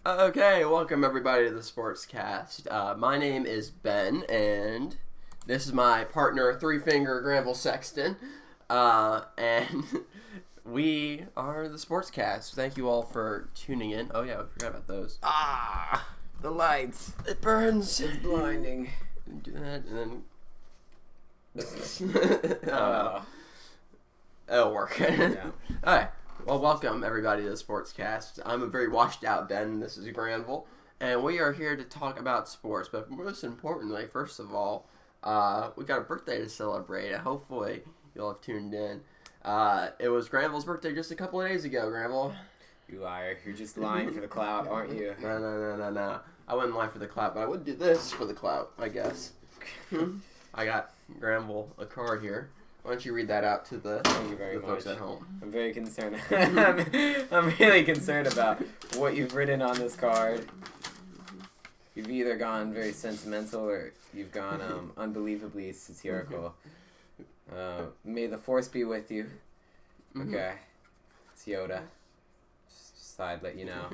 Okay, welcome everybody to the Sportscast. My name is Ben, and this is my partner, Three Finger Granville Sexton. And we are the Sportscast. Thank you all for tuning in. Oh yeah, we forgot about those. The lights. It burns. It's blinding. Do that, and then it'll work. Yeah. All right. Well, welcome everybody to the Sportscast. I'm a very washed out Ben. This is Granville, and we are here to talk about sports. But most importantly, first of all, we got a birthday to celebrate. And hopefully, you'll have tuned in. It was Granville's birthday just a couple of days ago. Granville. You liar. You're just lying for the clout, aren't you? No. I wouldn't lie for the clout, but I would do this for the clout, I guess. I got Granville a card here. Why don't you read that out to the folks at home? I'm very concerned. I'm really concerned about what you've written on this card. You've either gone very sentimental or you've gone unbelievably satirical. May the force be with you. Okay. It's Yoda. Just thought I'd let you know.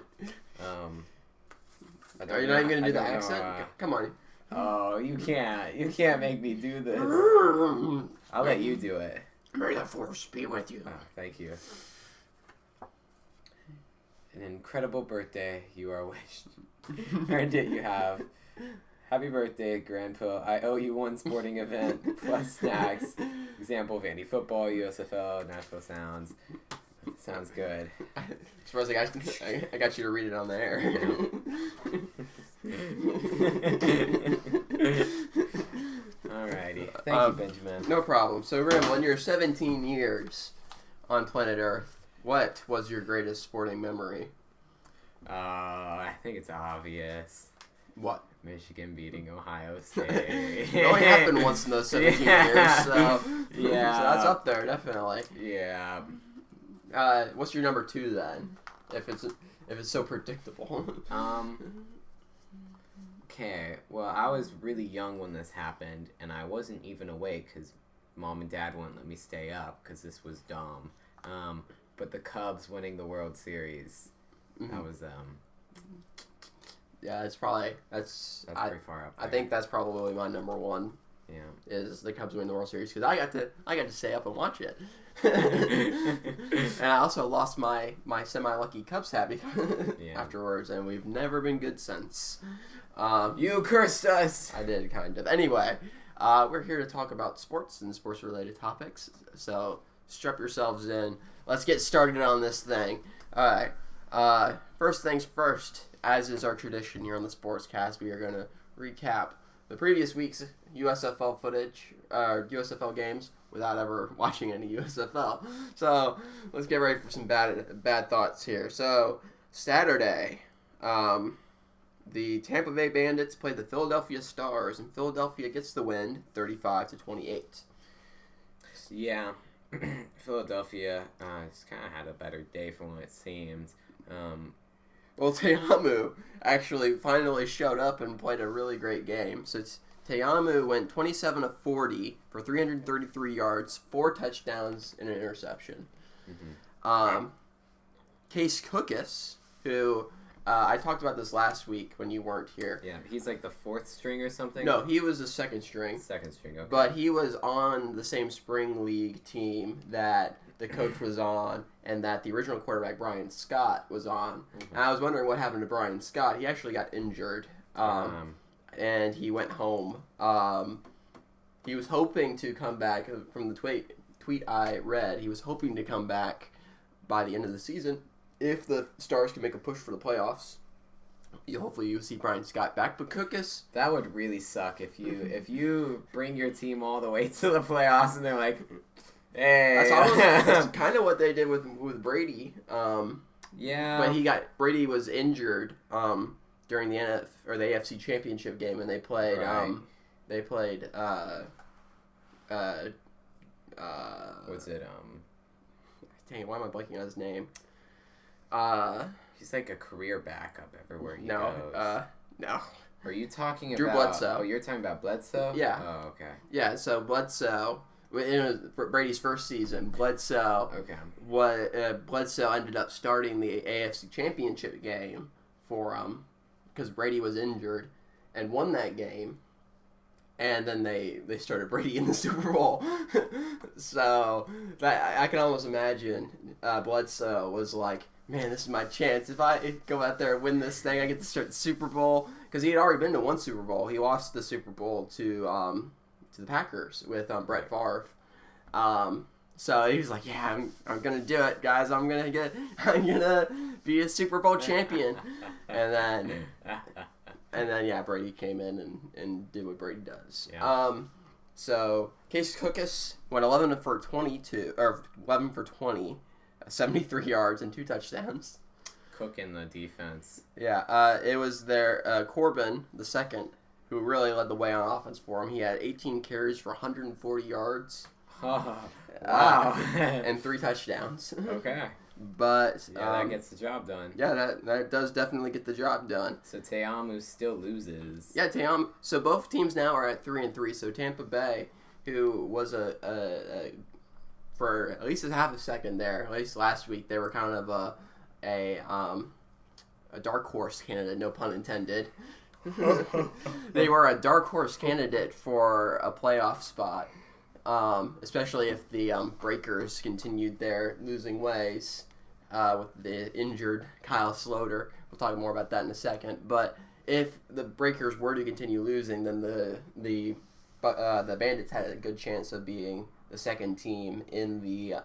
Are you not even going to do the accent? Come on. Oh, you can't make me do this. I'll let you do it. May the force be with you. Oh, thank you. An incredible birthday you are wished. Earned it you have. Happy birthday, Grandpa. I owe you one sporting event plus snacks. Example, Vandy football, USFL, Nashville Sounds. Sounds good. Suppose I got you to read it on the air. Alrighty. Thank you, Benjamin. No problem. So, Granville, in your 17 years on planet Earth, what was your greatest sporting memory? I think it's obvious. What? Michigan beating Ohio State. It only happened once in those 17 years, so yeah. So that's up there, definitely. Yeah. What's your number 2 then? If it's so predictable. Okay, well, I was really young when this happened, and I wasn't even awake because Mom and Dad wouldn't let me stay up because this was dumb. But the Cubs winning the World Series, that was yeah, it's probably that's pretty far up there. I think that's probably my number 1. Yeah, is the Cubs winning the World Series because I got to stay up and watch it. And I also lost my semi-lucky Cubs hat afterwards, and we've never been good since. You cursed us! I did, kind of. Anyway, we're here to talk about sports and sports-related topics, so strap yourselves in. Let's get started on this thing. All right. First things first, as is our tradition here on the Sportscast, we are going to recap the previous week's USFL footage, USFL games, without ever watching any USFL. So let's get ready for some bad thoughts here. So Saturday, the Tampa Bay Bandits played the Philadelphia Stars, and Philadelphia gets the win, 35-28. Yeah, Philadelphia just kind of had a better day from what it seems. Well, Te'amu actually finally showed up and played a really great game. So Te'amu went 27 of 40 for 333 yards, 4 touchdowns, and an interception. Case Cookus, who I talked about this last week when you weren't here. Yeah, he's like the 4th string or something? No, he was the 2nd string. 2nd string, okay. But he was on the same spring league team that the coach was on and that the original quarterback, Brian Scott, was on. And I was wondering what happened to Brian Scott. He actually got injured, and he went home. He was hoping to come back, from the tweet I read, he was hoping to come back by the end of the season if the Stars can make a push for the playoffs. Hopefully you'll see Brian Scott back, but Cookus... That would really suck if you bring your team all the way to the playoffs and they're like... Hey. That's kind of what they did with Brady. Yeah. But Brady was injured during the AFC Championship game, and they played what's it? Dang, why am I blanking on his name? He's like a career backup everywhere he goes. No. Are you talking Drew about Bledsoe? Oh, you're talking about Bledsoe? Yeah. Oh, okay. Yeah, so Bledsoe, for Brady's first season, Bledsoe ended up starting the AFC Championship game because Brady was injured and won that game. And then they started Brady in the Super Bowl. So I can almost imagine Bledsoe was like, man, this is my chance. If I go out there and win this thing, I get to start the Super Bowl. Because he had already been to one Super Bowl. He lost the Super Bowl to the Packers with Brett Favre. So he was like, yeah, I'm gonna do it, guys. I'm gonna be a Super Bowl champion. And then yeah, Brady came in and did what Brady does. Yeah. So Case Cookus went 11 for 20, 73 yards and 2 touchdowns. Cooking the defense. Yeah, it was their Corbin, the second, who really led the way on offense for him. He had 18 carries for 140 yards. Oh, wow. And 3 touchdowns. Okay. But that gets the job done. Yeah, that does definitely get the job done. So Te'amu still loses. Yeah, Te'amu. So both teams now are at 3-3. So Tampa Bay, who was for at least a half a second there, at least last week, they were kind of a dark horse candidate, no pun intended. They were a dark horse candidate for a playoff spot, especially if the Breakers continued their losing ways with the injured Kyle Sloter. We'll talk more about that in a second. But if the Breakers were to continue losing, then the Bandits had a good chance of being the second team in the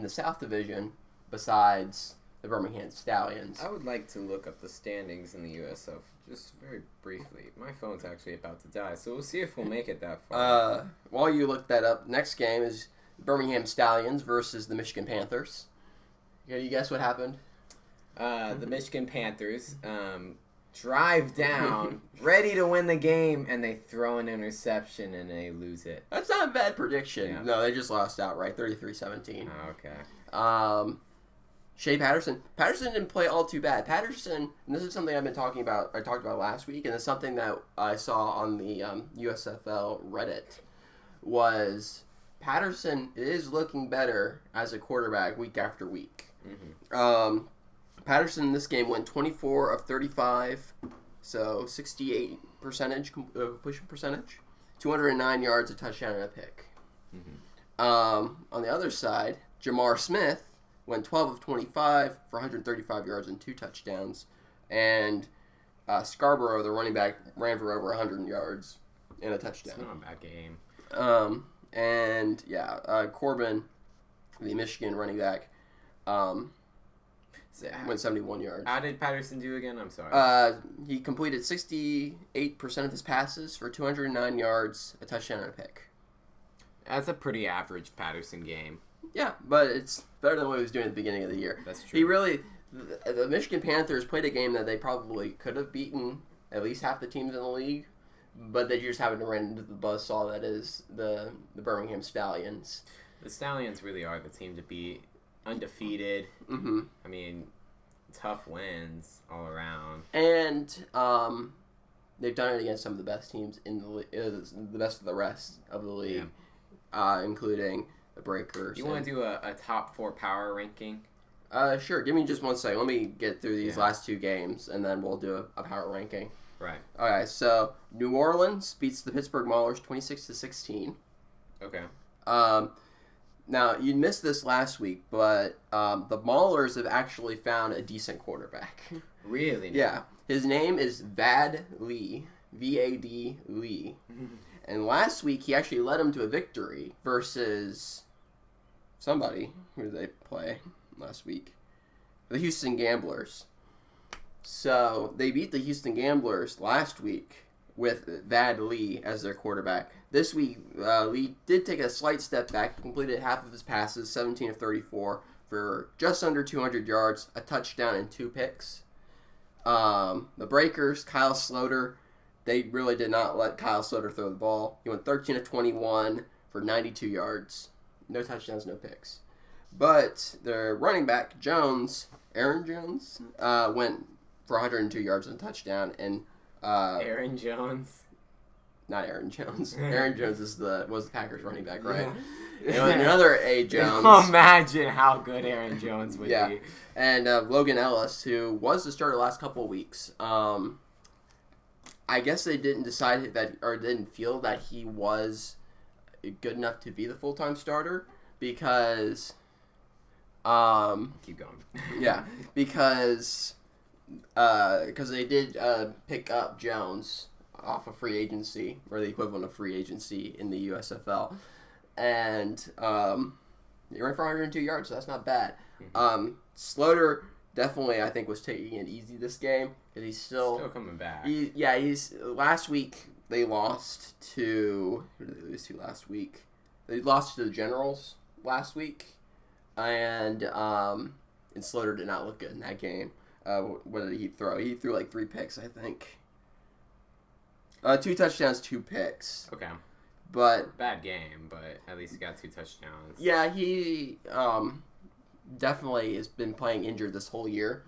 South Division, besides the Birmingham Stallions. I would like to look up the standings in the USFL just very briefly. My phone's actually about to die, so we'll see if we'll make it that far. While you look that up, next game is Birmingham Stallions versus the Michigan Panthers. Can you guess what happened? The Michigan Panthers drive down, ready to win the game, and they throw an interception and they lose it. That's not a bad prediction. Yeah. No, they just lost outright, 33-17. Oh, okay. Shea Patterson. Patterson didn't play all too bad. Patterson, and this is something I talked about last week, and it's something that I saw on the USFL Reddit, was Patterson is looking better as a quarterback week after week. Mm-hmm. Patterson in this game went 24 of 35, so 68% pushing percentage, 209 yards, a touchdown, and a pick. Mm-hmm. On the other side, Jamar Smith went 12 of 25 for 135 yards and 2 touchdowns. And Scarborough, the running back, ran for over 100 yards and a touchdown. It's not a bad game. Corbin, the Michigan running back, went 71 yards. How did Patterson do again? I'm sorry. He completed 68% of his passes for 209 yards, a touchdown, and a pick. That's a pretty average Patterson game. Yeah, but it's better than what he was doing at the beginning of the year. That's true. The Michigan Panthers played a game that they probably could have beaten at least half the teams in the league, but they just haven't ran into the buzzsaw that is the Birmingham Stallions. The Stallions really are the team to beat. Undefeated. Mm-hmm. I mean, tough wins all around. And they've done it against some of the best teams in the best of the rest of the league, including the Breakers. You want to do a top 4 power ranking? Sure. Give me just 1 second. Let me get through these last 2 games, and then we'll do a power ranking. Right. All right. So New Orleans beats the Pittsburgh Maulers 26-16. Okay. Now you missed this last week, but the Maulers have actually found a decent quarterback. Really? Yeah. His name is Vad Lee. V-A-D Lee. And last week, he actually led them to a victory versus somebody. Who did they play last week? The Houston Gamblers. So they beat the Houston Gamblers last week with Vad Lee as their quarterback. This week, Lee did take a slight step back. He completed half of his passes, 17 of 34, for just under 200 yards, a touchdown, and 2 picks. The Breakers, Kyle Sloter, they really did not let Kyle Sloter throw the ball. He went 13 of 21 for 92 yards. No touchdowns, no picks. But their running back, Aaron Jones, went for 102 yards and a touchdown. And Aaron Jones? not Aaron Jones. Aaron Jones was the Packers running back, right? Yeah. And another A. Jones. Imagine how good Aaron Jones would be. And Logan Ellis, who was the starter the last couple of weeks. I guess they didn't feel that he was good enough to be the full-time starter because keep going. Yeah, because they did pick up Jones off of free agency, or the equivalent of free agency in the USFL, and he ran for 102 yards, so that's not bad. Slaughter definitely, I think, was taking it easy this game because he's still coming back. Last week they lost to, who did they lose to last week? They lost to the Generals last week, and Slaughter did not look good in that game. What did he throw? He threw like 3 picks, I think. 2 touchdowns, 2 picks. Okay. But bad game, but at least he got 2 touchdowns. Yeah, he definitely has been playing injured this whole year.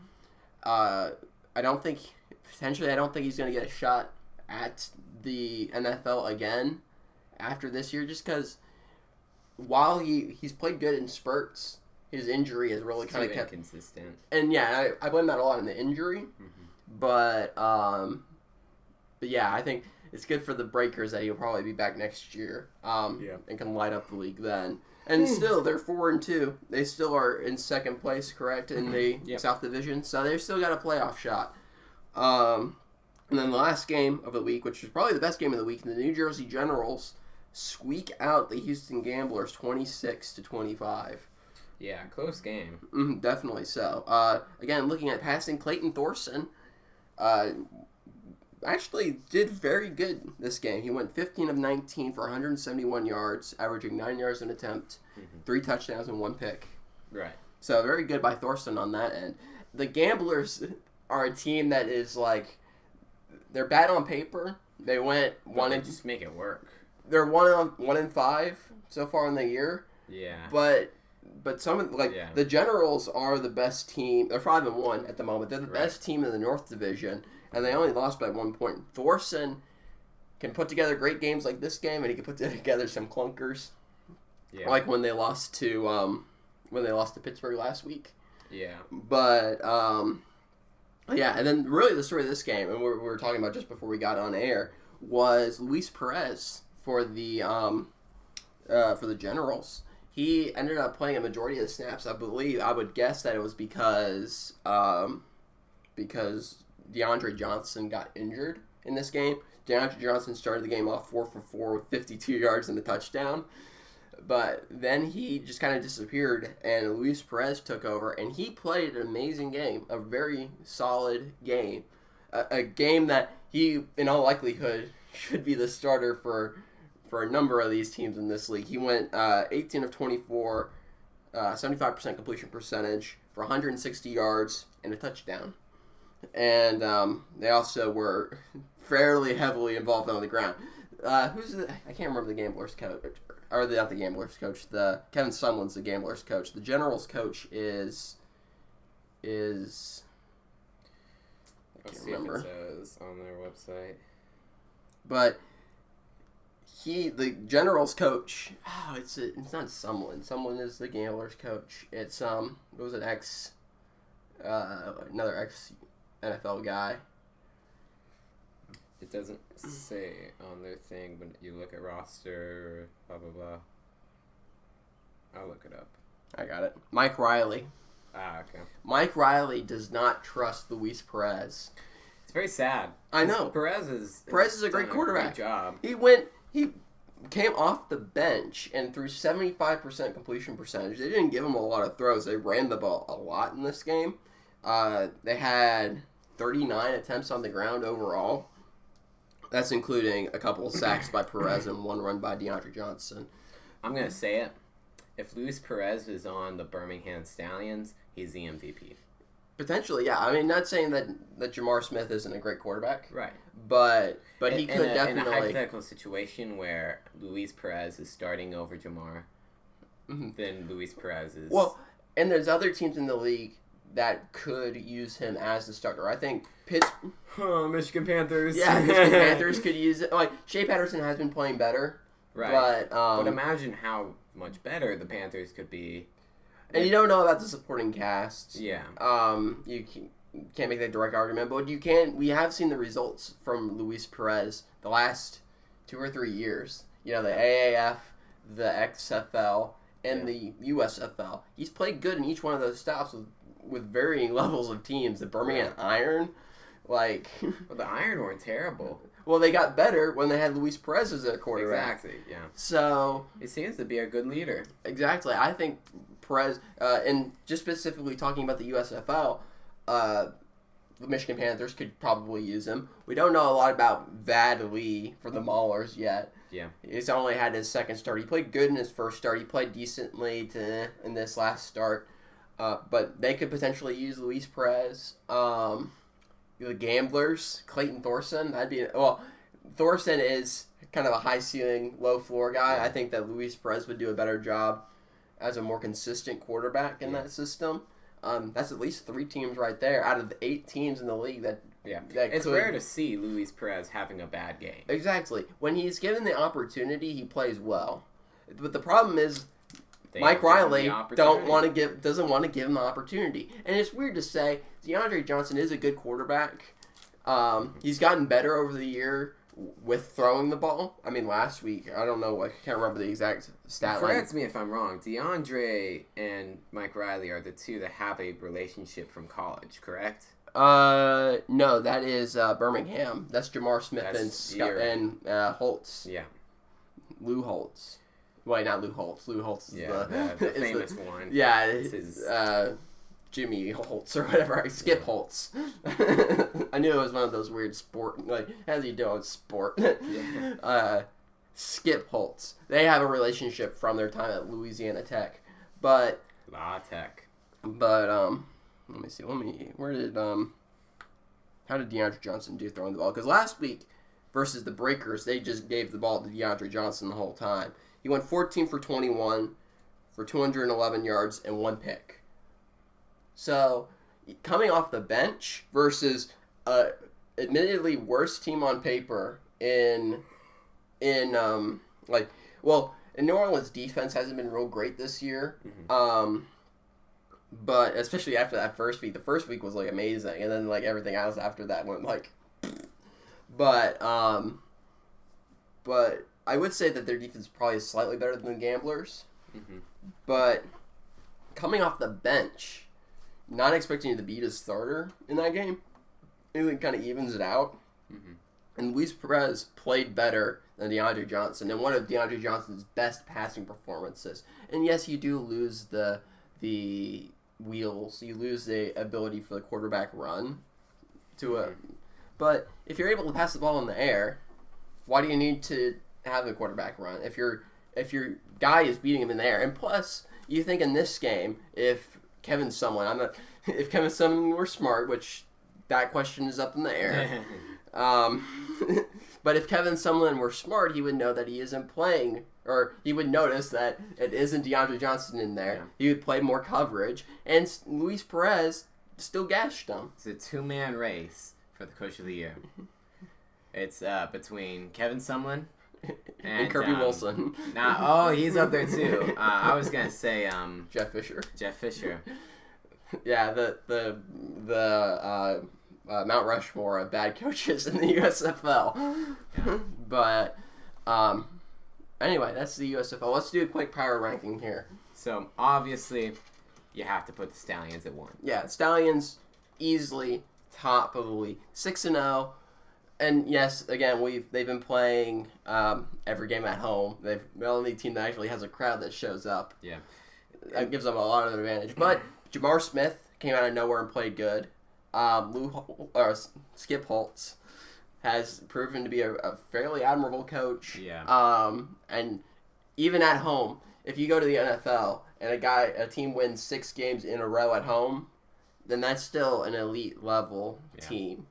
I don't think he's going to get a shot at the NFL again after this year, just because while he's played good in spurts, his injury has really kind of kept inconsistent. And yeah, I blame that a lot on the injury. But yeah, I think it's good for the Breakers that he'll probably be back next year. And can light up the league then. And still, they're 4-2. They still are in second place, correct, in the South Division. So they've still got a playoff shot. And then the last game of the week, which is probably the best game of the week, the New Jersey Generals squeak out the Houston Gamblers 26-25. Yeah, close game. Definitely so. Again, looking at passing, Clayton Thorson actually did very good this game. He went 15 of 19 for 171 yards, averaging 9 yards an attempt, 3 touchdowns and 1 pick. Right. So very good by Thorson on that end. The Gamblers are a team that is like, they're bad on paper. They went just make it work. They're 1-5 so far in the year. Yeah. But the Generals are the best team. They're 5-1 at the moment. They're the best team in the North Division, and they only lost by 1 point. Thorson can put together great games like this game, and he can put together some clunkers, like when they lost to Pittsburgh last week. Yeah. But yeah, and then really the story of this game, and we were talking about just before we got on air, was Luis Perez for the Generals. He ended up playing a majority of the snaps. I would guess that it was because DeAndre Johnson got injured in this game. DeAndre Johnson started the game off 4 for 4 with 52 yards and a touchdown. But then he just kind of disappeared, and Luis Perez took over, and he played an amazing game, a very solid game. A game that he, in all likelihood, should be the starter for a number of these teams in this league. He went 18 of 24, 75% completion percentage for 160 yards and a touchdown. And they also were fairly heavily involved on the ground. I can't remember the Gamblers coach. Or not the Gamblers coach. Kevin Sumlin's the Gamblers coach. The Generals coach is Let's see if it says on their website. But the Generals coach, it's not Sumlin. Sumlin is the Gamblers coach. It's another ex NFL guy. It doesn't say on their thing, but you look at roster, blah blah blah. I'll look it up. I got it. Mike Riley. Okay. Mike Riley does not trust Luis Perez. It's very sad. I know. Perez is a great quarterback. Great job. He came off the bench and threw 75% completion percentage. They didn't give him a lot of throws. They ran the ball a lot in this game. They had 39 attempts on the ground overall. That's including a couple of sacks by Perez and 1 run by DeAndre Johnson. I'm going to say it. If Luis Perez is on the Birmingham Stallions, he's the MVP. Potentially, yeah. I mean, not saying that Jamar Smith isn't a great quarterback. Right. But he could definitely... In a hypothetical situation where Luis Perez is starting over Jamar, then Luis Perez is... Well, and there's other teams in the league that could use him as the starter. I think Michigan Panthers. Yeah, Michigan Panthers could use it. Like, Shea Patterson has been playing better. Right. But imagine how much better the Panthers could be. And you don't know about the supporting cast. Yeah. You can't make that direct argument, but you can. We have seen the results from Luis Perez the last 2 or 3 years. You know, the AAF, the XFL, and the USFL. He's played good in each one of those stops with varying levels of teams. The Birmingham Iron, like... Well, the Iron weren't terrible. Well, they got better when they had Luis Perez as their quarterback. Exactly, yeah. So... He seems to be a good leader. Exactly. I think Perez, and just specifically talking about the USFL, the Michigan Panthers could probably use him. We don't know a lot about Vad Lee for the Maulers yet. Yeah. He's only had his second start. He played good in his first start. He played decently in this last start. But they could potentially use Luis Perez. The Gamblers, Clayton Thorson. Thorson is kind of a high ceiling, low floor guy. I think that Luis Perez would do a better job as a more consistent quarterback in that system. That's at least 3 teams right there out of the 8 teams in the league that it's rare to see Luis Perez having a bad game. Exactly. When he's given the opportunity, he plays well. But the problem is Mike Riley doesn't want to give him the opportunity. And it's weird to say DeAndre Johnson is a good quarterback. He's gotten better over the year with throwing the ball. I mean, last week, I don't know, I can't remember the exact stat line. Correct me if I'm wrong. DeAndre and Mike Riley are the 2 that have a relationship from college, correct? No, that is Birmingham. That's Jamar Smith and Holtz. Yeah. Lou Holtz. Wait, not Lou Holtz. Lou Holtz is the famous one. Yeah, it's Jimmy Holtz or whatever. Skip Holtz. I knew it was one of those weird sport, like, how's he doing sport? Skip Holtz. They have a relationship from their time at Louisiana Tech. But... La Tech. But, let me see. How did DeAndre Johnson do throwing the ball? Because last week versus the Breakers, they just gave the ball to DeAndre Johnson the whole time. He went 14 for 21 for 211 yards and 1 pick. So, coming off the bench versus admittedly worst team on paper in New Orleans defense hasn't been real great this year. Mm-hmm. But especially after that first week, the first week was like amazing, and then like everything else after that went like. But I would say that their defense probably is slightly better than the Gamblers. Mm-hmm. But coming off the bench, not expecting you to beat a starter in that game, it kind of evens it out. Mm-hmm. And Luis Perez played better than DeAndre Johnson, and one of DeAndre Johnson's best passing performances. And yes, you do lose the wheels, you lose the ability for the quarterback run but if you're able to pass the ball in the air, why do you need to have the quarterback run if your guy is beating him in the air? And plus, you think in this game, if Kevin Sumlin were smart, which that question is up in the air. But if Kevin Sumlin were smart, he would know that he isn't playing, or he would notice that it isn't DeAndre Johnson in there. Yeah. He would play more coverage, and Luis Perez still gashed him. It's a 2-man race for the Coach of the Year. It's between Kevin Sumlin and Kirby Wilson. He's up there too. I was gonna say Jeff Fisher. Yeah, the Mount Rushmore of bad coaches in the USFL. Yeah. But anyway, that's the USFL. Let's do a quick power ranking here. So obviously, you have to put the Stallions at 1. Yeah, Stallions easily top of the league, 6-0. And yes, again, they've been playing every game at home. They're the only team that actually has a crowd that shows up. Yeah, that gives them a lot of advantage. But Jamar Smith came out of nowhere and played good. Skip Holtz has proven to be a fairly admirable coach. Yeah. And even at home, if you go to the NFL and a team wins 6 games in a row at home, then that's still an elite level team.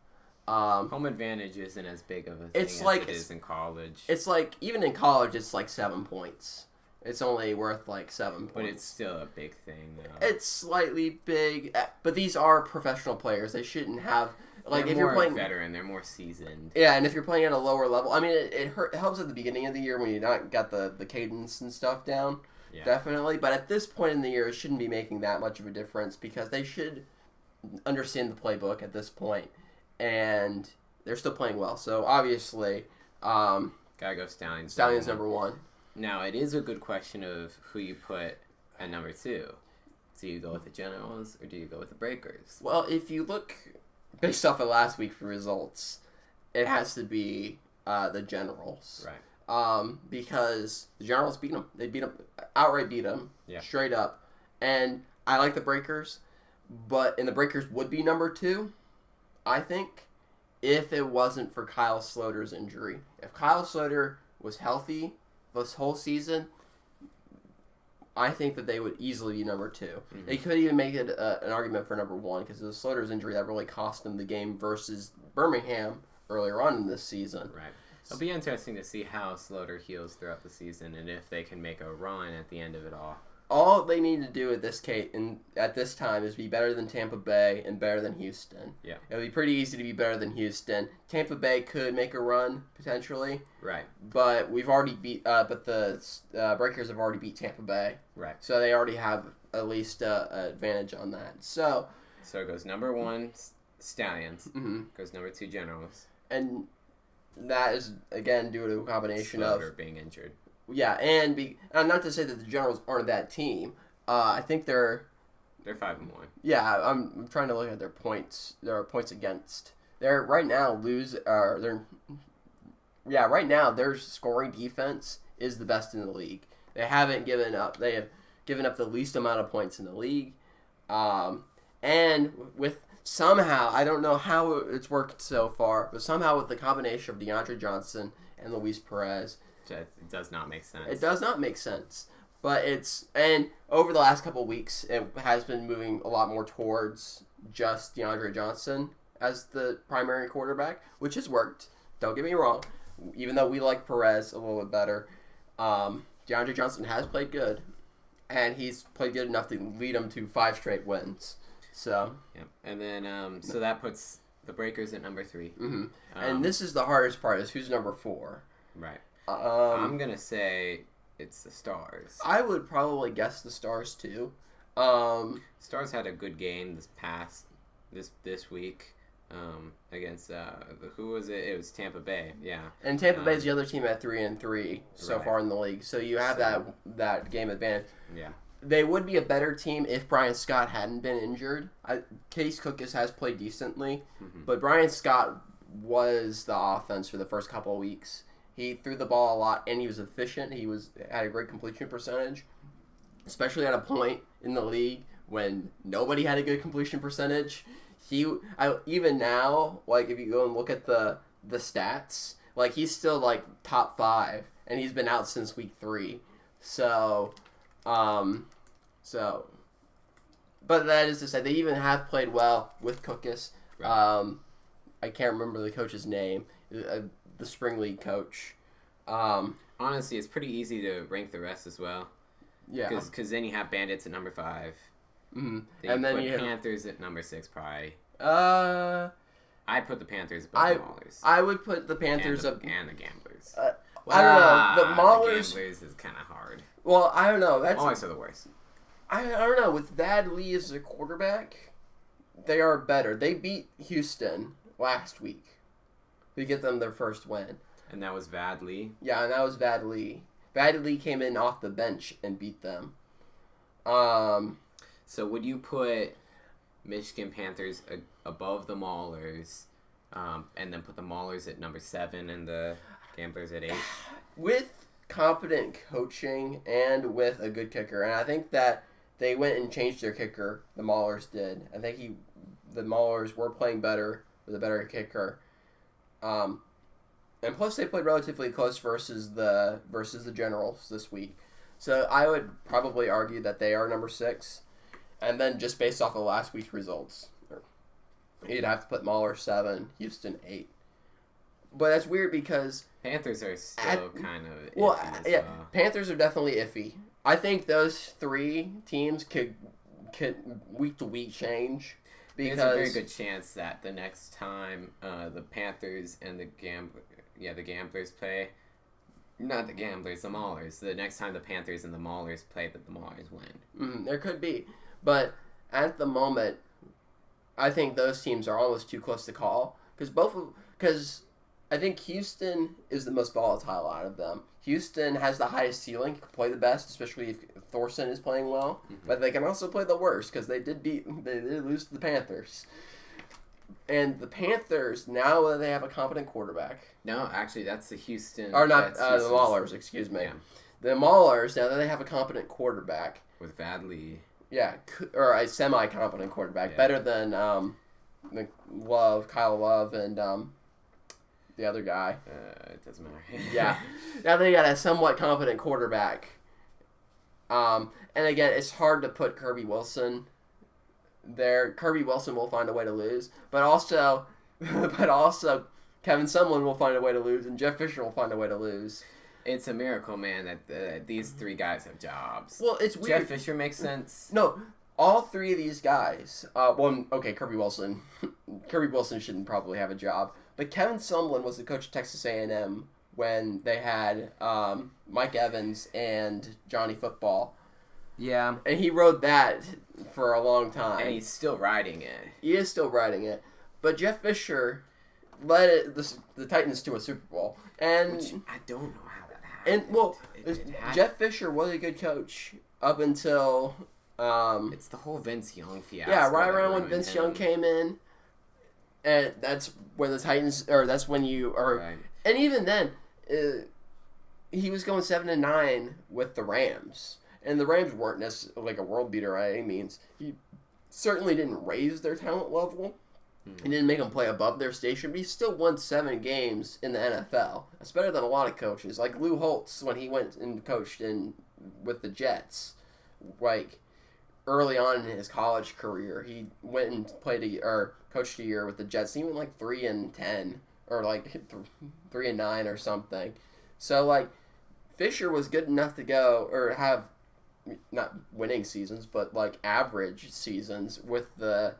Home advantage isn't as big of a thing as it is in college. It's like, even in college, it's like 7 points. It's only worth like 7 points. But it's still a big thing, though. It's slightly big, but these are professional players. They shouldn't have like they're if more you're playing veteran, they're more seasoned. Yeah, and if you're playing at a lower level, I mean, it helps at the beginning of the year when you not got the cadence and stuff down, definitely. But at this point in the year, it shouldn't be making that much of a difference because they should understand the playbook at this point, and they're still playing well. So obviously, gotta go Stallions. Stallions number 1. Now it is a good question of who you put at number 2. Do you go with the Generals or do you go with the Breakers? Well, if you look based off of last week's results, it has to be the Generals. Right. Because the Generals beat them. They outright beat them, straight up. And I like the Breakers, and the Breakers would be number 2, I think, if it wasn't for Kyle Sloter's injury. If Kyle Sloter was healthy this whole season, I think that they would easily be number 2. Mm-hmm. They could even make it an argument for number 1 because it was Sloter's injury that really cost them the game versus Birmingham earlier on in this season. Right. It'll be interesting to see how Sloter heals throughout the season and if they can make a run at the end of it all. All they need to do at this time is be better than Tampa Bay and better than Houston. Yeah. It would be pretty easy to be better than Houston. Tampa Bay could make a run potentially. Right. But we've already but the Breakers have already beat Tampa Bay. Right. So they already have at least an advantage on that. So it goes number 1 Stallions. Mm-hmm. Goes number 2 Generals. And that is again due to a combination Sloter of being injured. Yeah, and not to say that the Generals aren't that team. I think they're 5-1. Yeah, I'm trying to look at their points. There are points against. Right now their scoring defense is the best in the league. They haven't given up. They have given up the least amount of points in the league. And with somehow, I don't know how it's worked so far, but somehow with the combination of DeAndre Johnson and Luis Perez, it does not make sense. It does not make sense. But and over the last couple of weeks, it has been moving a lot more towards just DeAndre Johnson as the primary quarterback, which has worked. Don't get me wrong. Even though we like Perez a little bit better, DeAndre Johnson has played good, and he's played good enough to lead them to 5 straight wins. So. Yeah. And then, so that puts the Breakers at number 3. Mm-hmm. And this is the hardest part: is who's number 4. Right. I'm gonna say it's the Stars. I would probably guess the Stars too. Stars had a good game this week against who was it? It was Tampa Bay. Yeah. And Tampa Bay's the other team at 3-3 so far in the league. So you have that game advantage. Yeah. They would be a better team if Brian Scott hadn't been injured. Case Cookis has played decently, but Brian Scott was the offense for the first couple of weeks. He threw the ball a lot, and he was efficient. He had a great completion percentage, especially at a point in the league when nobody had a good completion percentage. Even now, like if you go and look at the stats, like he's still like top 5, and he's been out since week 3. But that is to say, they even have played well with Cookis. Right. I can't remember the coach's name. The spring league coach. Honestly, it's pretty easy to rank the rest as well. Yeah. Because then you have Bandits at number 5. Mm-hmm. Then you put Panthers at number 6 probably. I put the Panthers above the Maulers. I would put the Panthers and the Gamblers. I don't know. The Maulers. The Gamblers is kind of hard. Well, I don't know. Maulers are the worst. I don't know. With Vad Lee as a quarterback, they are better. They beat Houston last week to get them their first win. And that was Vad Lee? Yeah, and that was Vad Lee. Vad Lee came in off the bench and beat them. So would you put Michigan Panthers above the Maulers, and then put the Maulers at number 7 and the Gamblers at 8? With competent coaching and with a good kicker, and I think that they went and changed their kicker. The Maulers did. I think the Maulers were playing better with a better kicker. And plus they played relatively close versus the Generals this week. So I would probably argue that they are number 6. And then just based off of last week's results, you'd have to put Mauler 7, Houston 8. But that's weird because Panthers are still kind of iffy well. as well. Panthers are definitely iffy. I think those 3 teams could week to week change. Because there's a very good chance that the next time the Panthers and the Gamblers play, not the Gamblers, the Maulers. The next time the Panthers and the Maulers play, that the Maulers win. There could be, but at the moment, I think those teams are almost too close to call because I think Houston is the most volatile out of them. Houston has the highest ceiling, can play the best, especially if Thorson is playing well. Mm-hmm. But they can also play the worst because they did lose to the Panthers. And the Panthers, now that they have a competent quarterback. No, actually, that's the Houston. Or not, the Maulers, excuse me. Yeah. The Maulers, now that they have a competent quarterback. With Vadley. Yeah, or a semi-competent quarterback. Better than Kyle Love, and the other guy. It doesn't matter. Yeah. Now they got a somewhat competent quarterback. And again, it's hard to put Kirby Wilson there. Kirby Wilson will find a way to lose, but also Kevin Sumlin will find a way to lose, and Jeff Fisher will find a way to lose. It's a miracle, man, that these 3 guys have jobs. Well, it's weird. Jeff Fisher makes sense. No, all 3 of these guys. Kirby Wilson. Kirby Wilson shouldn't probably have a job, but Kevin Sumlin was the coach of Texas A&M when they had Mike Evans and Johnny Football. Yeah. And he rode that for a long time. And he's still riding it. He is still riding it. But Jeff Fisher led the Titans to a Super Bowl. Which I don't know how that happened. And, Jeff Fisher was a good coach up until... it's the whole Vince Young fiasco. Yeah, right around when Vince Young came in. And that's when the Titans... Or that's when you... Right. And even then... he was going 7-9 with the Rams, and the Rams weren't necessarily like a world beater by any means. He certainly didn't raise their talent level. He didn't make them play above their station, but he still won 7 games in the NFL. That's better than a lot of coaches, like Lou Holtz when he went and coached with the Jets. Like early on in his college career, he went and coached a year with the Jets. He went like 3-10. Or like 3-9 or something. So like Fisher was good enough to go or have not winning seasons, but like average seasons with the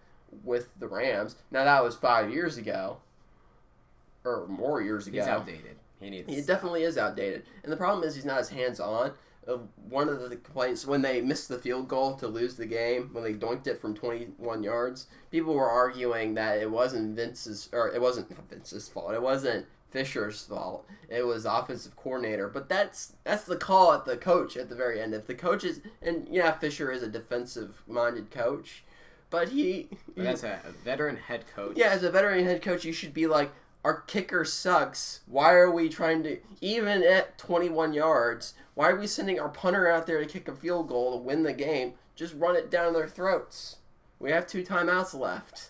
Rams. Now that was 5 years ago, or more years ago. He's outdated. He definitely is outdated, and the problem is he's not as hands on. One of the complaints when they missed the field goal to lose the game, when they doinked it from 21 yards, people were arguing that it wasn't Vince's fault. It wasn't Fisher's fault. It was the offensive coordinator. But that's the call at the coach at the very end. If the coach is, and yeah, Fisher is a defensive-minded coach, but as a veteran head coach. Yeah, as a veteran head coach, you should be like, our kicker sucks. Why are we trying to, even at 21 yards, why are we sending our punter out there to kick a field goal to win the game? Just run it down their throats. We have 2 timeouts left.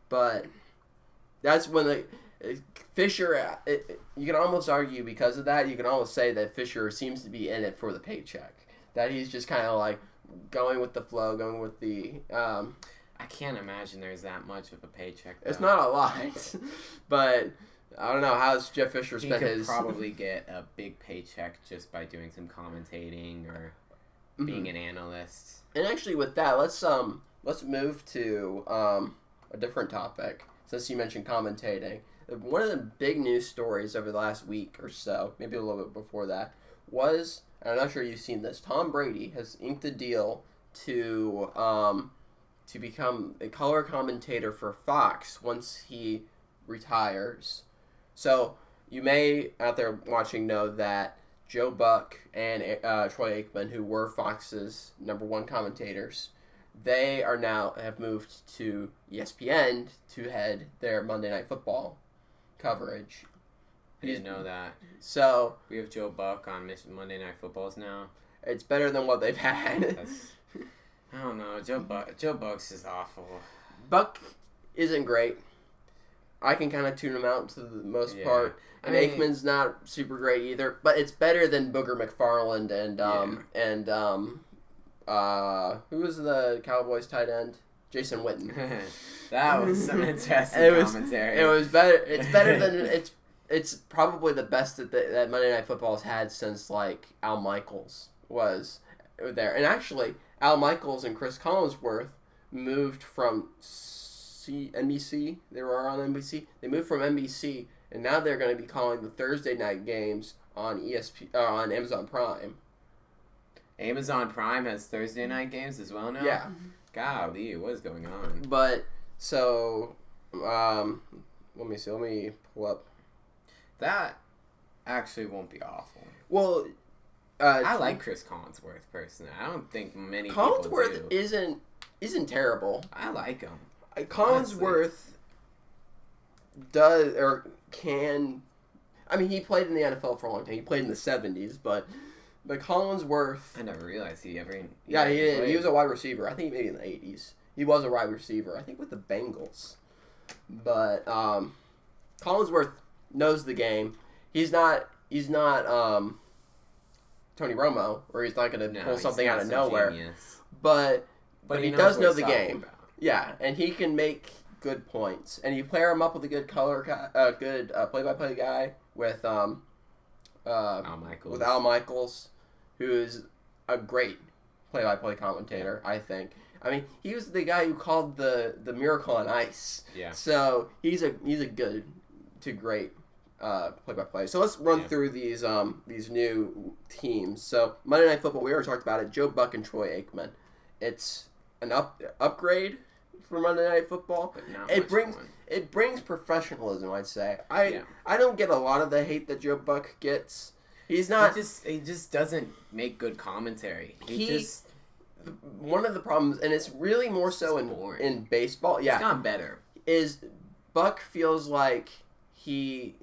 But that's when Fisher, you can almost argue because of that, you can almost say that Fisher seems to be in it for the paycheck. That he's just kind of like going with the flow, going with the... I can't imagine there's that much of a paycheck, though. It's not a lot, but I don't know. How's Jeff Fisher spent his... He could probably get a big paycheck just by doing some commentating or being an analyst. And actually with that, let's move to a different topic, since you mentioned commentating. One of the big news stories over the last week or so, maybe a little bit before that, was, and I'm not sure you've seen this, Tom Brady has inked a deal to become a color commentator for Fox once he retires. So you may, out there watching, know that Joe Buck and Troy Aikman, who were Fox's #1 commentators, they have moved to ESPN to head their Monday Night Football coverage. I didn't know that. So we have Joe Buck on Monday Night Footballs now. It's better than what they've had. I don't know. Joe Buck's is awful. Buck isn't great. I can kind of tune him out to the most part. And Aikman's not super great either. But it's better than Booger McFarland and who was the Cowboys tight end? Jason Witten. That was some interesting commentary. It was better. It's better than it's probably the best that Monday Night Football has had since like Al Michaels was there. And actually, Al Michaels and Chris Collinsworth moved from NBC. They were on NBC. They moved from NBC, and now they're going to be calling the Thursday night games on on Amazon Prime. Amazon Prime has Thursday night games as well now? Yeah. Golly, what is going on? But, so, let me see. Let me pull up. That actually won't be awful. Well, I like Chris Collinsworth, personally. I don't think many people do. Collinsworth isn't terrible. I like him. Collinsworth does, or can... I mean, he played in the NFL for a long time. He played in the 70s, but Collinsworth... I never realized he ever... Yeah, he did. He was a wide receiver. I think maybe in the 80s. He was a wide receiver. I think with the Bengals. But Collinsworth knows the game. He's not Tony Romo, or he's not going to pull something out of nowhere. Genius. But he does know the game. About. Yeah, and he can make good points. And you pair him up with a good play-by-play guy with Al Michaels. With Al Michaels, who is a great play-by-play commentator, I think. I mean, he was the guy who called the Miracle on Ice. Yeah. So he's a good to great play-by-play. So let's run through these new teams. So Monday Night Football, we already talked about it. Joe Buck and Troy Aikman. It's an upgrade for Monday Night Football. But not It brings professionalism, I'd say. I don't get a lot of the hate that Joe Buck gets. He's not. He just doesn't make good commentary. One of the problems, and it's really more so in baseball. Yeah, it's gone better. Is Buck feels like he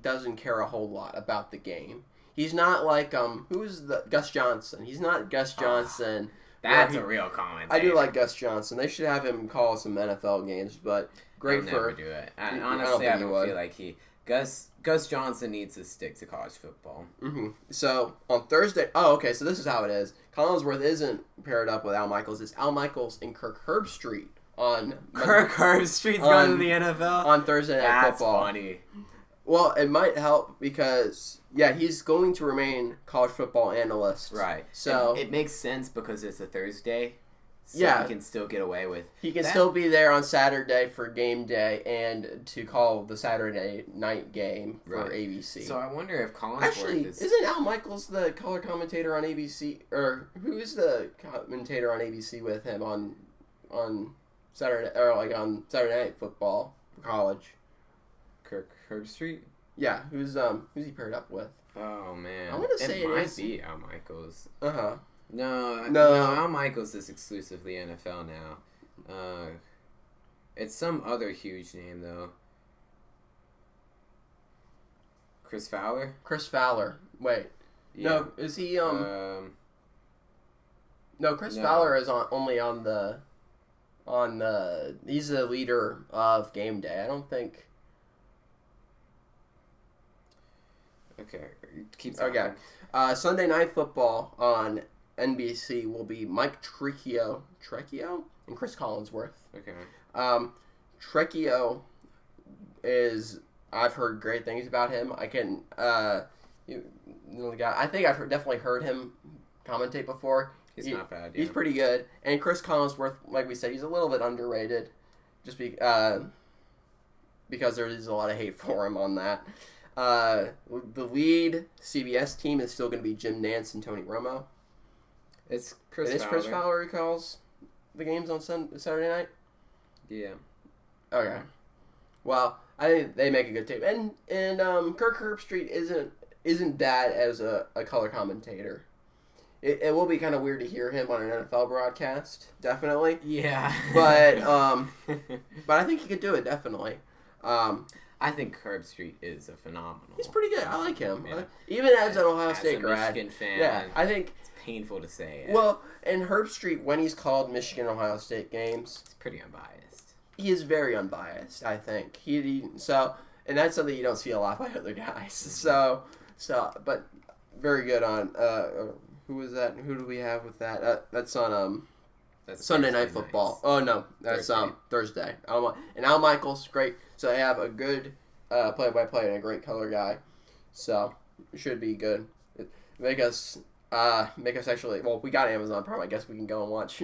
doesn't care a whole lot about the game. He's not like who's the Gus Johnson. He's not Gus Johnson. That's a real commentator. I do like Gus Johnson. They should have him call some NFL games, but great He'll for. never do it. Honestly, I don't feel like Gus Johnson needs to stick to college football. Mm-hmm. So on Thursday, so this is how it is. Collinsworth isn't paired up with Al Michaels. It's Al Michaels and Kirk Herbstreit on. Kirk Herbstreit's going to the NFL on Thursday Night Football. That's funny. Well, it might help because he's going to remain college football analyst. Right. So it makes sense because it's a Thursday. So he can still get away with. He can still be there on Saturday for game day and to call the Saturday night game for ABC. So I wonder if Collinsworth isn't Al Michaels the color commentator on ABC, or who is the commentator on ABC with him on Saturday, or like on Saturday Night Football for college? Kirk Herbstreit? Yeah, who's he paired up with? Oh man, I want to say it might be Al Michaels. No, Al Michaels is exclusively NFL now. It's some other huge name though. Chris Fowler? Chris Fowler. Wait. Yeah. No, is he No, Chris Fowler is only on the he's the leader of game day. I don't think. Okay, keep talking. Okay. Sunday Night Football on NBC will be Mike Trecchio and Chris Collinsworth. Okay. Trecchio is, I've heard great things about him. I can I think I've definitely heard him commentate before. He's not bad. Yeah. He's pretty good. And Chris Collinsworth, like we said, he's a little bit underrated, just because there is a lot of hate for him on that. The lead CBS team is still going to be Jim Nantz and Tony Romo. It's Chris Fowler who calls the games on Saturday night? Yeah. Okay. Well, I think they make a good team. And Kirk Herbstreit isn't bad as a color commentator. It will be kind of weird to hear him on an NFL broadcast, definitely. Yeah. But I think he could do it, definitely. I think Herbstreit is a phenomenal. He's pretty good. I like him. Yeah. Even as an Ohio State grad. Michigan fan. Yeah, I think it's painful to say. Well, and Herbstreit, when he's called Michigan Ohio State games, it's pretty unbiased. He is very unbiased, I think. And that's something you don't see a lot by other guys. But very good on who was that? Who do we have with that? That's on That's Sunday Night Football. Nights. Oh no, that's Thursday. And Al Michaels, great. So they have a good play-by-play and a great color guy. So it should be good. Make us actually. Well, we got Amazon Prime. I guess we can go and watch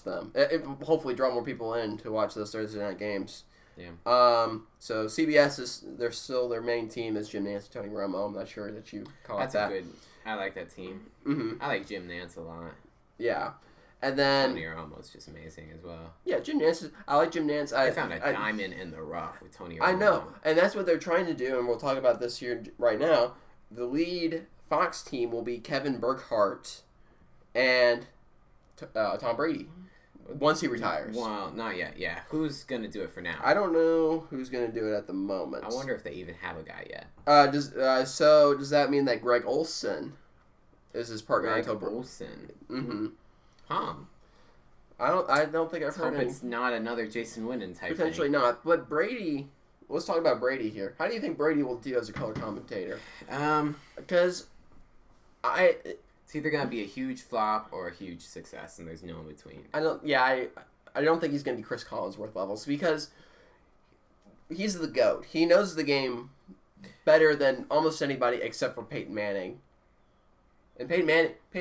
them. Hopefully, draw more people in to watch those Thursday night games. Yeah. So CBS is their main team is Jim Nance and Tony Romo. I'm not sure that you call it that. I like that team. Mm-hmm. I like Jim Nance a lot. Yeah. And then Tony Romo's just amazing as well. Yeah, Jim Nance. I like Jim Nance. I found a diamond in the rough with Tony Romo. I know, and that's what they're trying to do, and we'll talk about this here right now. The lead Fox team will be Kevin Burkhardt and Tom Brady once he retires. Well, not yet. Yeah, who's gonna do it for now? I don't know who's gonna do it at the moment. I wonder if they even have a guy yet. Does that mean that Greg Olson is his partner? Greg Olson. Mm-hmm. Huh. I don't think I've heard hope it's not another Jason Witten type Potentially thing. not. But Brady, let's talk about Brady here. How do you think Brady will do as a color commentator? Because it's either gonna be a huge flop or a huge success, and there's no in between. I don't think he's gonna be Chris Collinsworth levels because he's the GOAT. He knows the game better than almost anybody except for Peyton Manning. And Peyton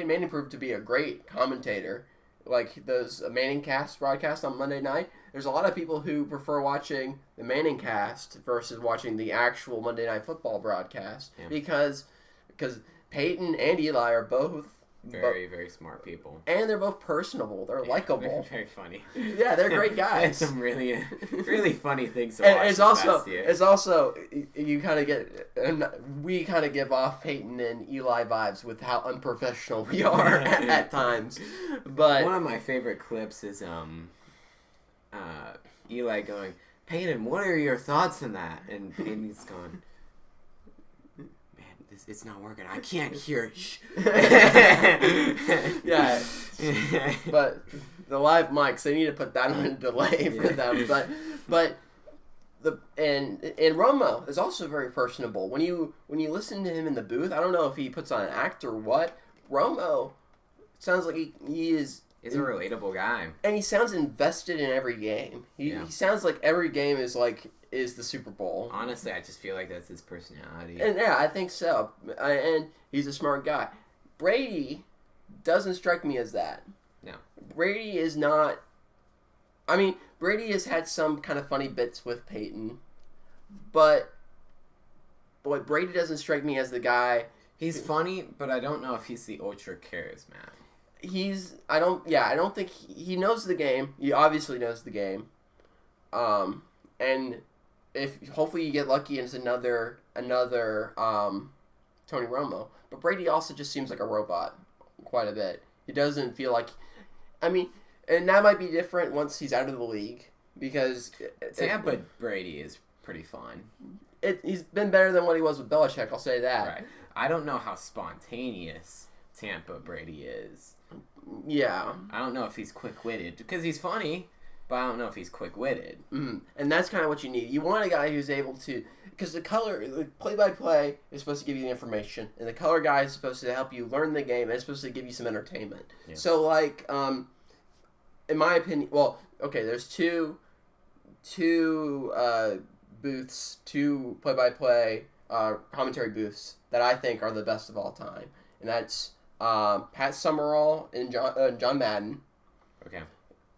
Manning proved to be a great commentator. Like those Manning cast broadcasts on Monday night, there's a lot of people who prefer watching the Manning cast versus watching the actual Monday Night Football broadcast because Peyton and Eli are both very smart people, and they're both personable. They're likable. Very funny. Yeah, they're great guys. And some really funny things to and watch. It's also you kind of get we kind of give off Peyton and Eli vibes with how unprofessional we are at times. But one of my favorite clips is Eli going, "Peyton, what are your thoughts on that?" And Peyton's going, "It's not working. I can't hear." Yeah, but the live mics, they need to put that on a delay for them. But and Romo is also very personable. When you listen to him in the booth, I don't know if he puts on an act or what. Romo sounds like he is. He's a relatable guy, and he sounds invested in every game. He sounds like every game is the Super Bowl. Honestly, I just feel like that's his personality. And yeah, I think so. And he's a smart guy. Brady doesn't strike me as that. No. Brady is not... I mean, Brady has had some kind of funny bits with Peyton. But Brady doesn't strike me as the guy... He's funny, but I don't know if he's the ultra charismatic. I don't think... He knows the game. He obviously knows the game. And... if hopefully you get lucky and it's another Tony Romo. But Brady also just seems like a robot quite a bit. He doesn't feel like... I mean, and that might be different once he's out of the league because... Tampa Brady is pretty fun. He's been better than what he was with Belichick, I'll say that. Right. I don't know how spontaneous Tampa Brady is. Yeah. I don't know if he's quick-witted because he's funny... But I don't know if he's quick-witted. Mm-hmm. And that's kind of what you need. You want a guy who's able to... Because the play-by-play is supposed to give you the information. And the color guy is supposed to help you learn the game. And it's supposed to give you some entertainment. Yeah. So, in my opinion... Well, okay, there's two booths, two play-by-play commentary booths that I think are the best of all time. And that's Pat Summerall and John Madden. Okay.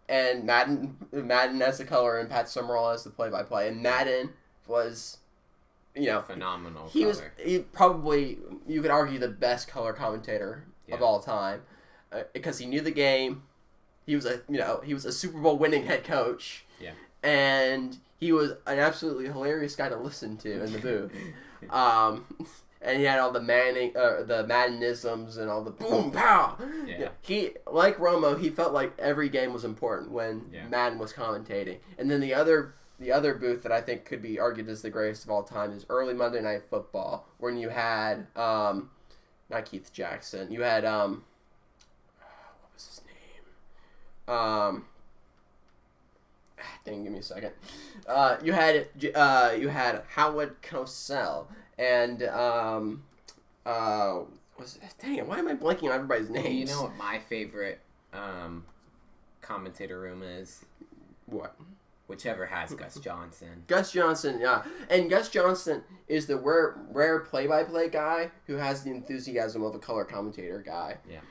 And Madden as the color and Pat Summerall as the play-by-play. And Madden was, phenomenal. He probably, you could argue, the best color commentator of all time, because he knew the game. He was a Super Bowl winning head coach. Yeah. And he was an absolutely hilarious guy to listen to in the booth. And he had all the the Maddenisms and all the boom pow. Yeah. He, like Romo, he felt like every game was important when Madden was commentating. And then the other booth that I think could be argued as the greatest of all time is early Monday Night Football, when you had not Keith Jackson, you had what was his name? Dang, give me a second. You had Howard Cosell. And, dang it, why am I blanking on everybody's names? You know what my favorite commentator room is? What? Whichever has Gus Johnson. Gus Johnson, yeah. And Gus Johnson is the rare play-by-play guy who has the enthusiasm of a color commentator guy. Yeah.